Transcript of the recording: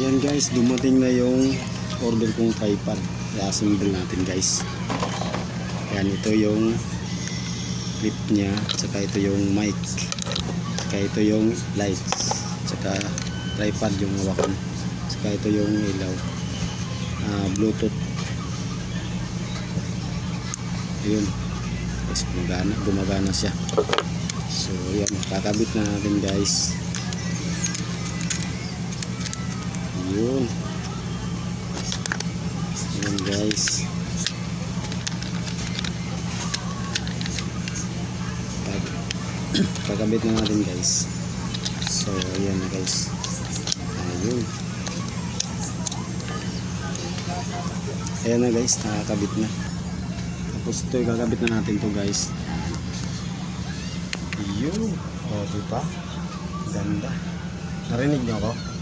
Ayan guys, dumating na yung order kong tripod. I-assemble natin guys. Ayan, ito yung clip nya, saka ito yung mic, saka ito yung lights, saka tripod yung hawakan, saka ito yung ilaw, bluetooth. Ayun guys, gumagana siya. So yan, kakabit na natin guys. Yun. Ayan guys, kakabit na natin guys. So ayan na guys. Ayun. Ayan na guys, nakakabit na. Tapos ito, kakabit na natin to guys. Yun. O diba? Ganda. Narinig nyo ako?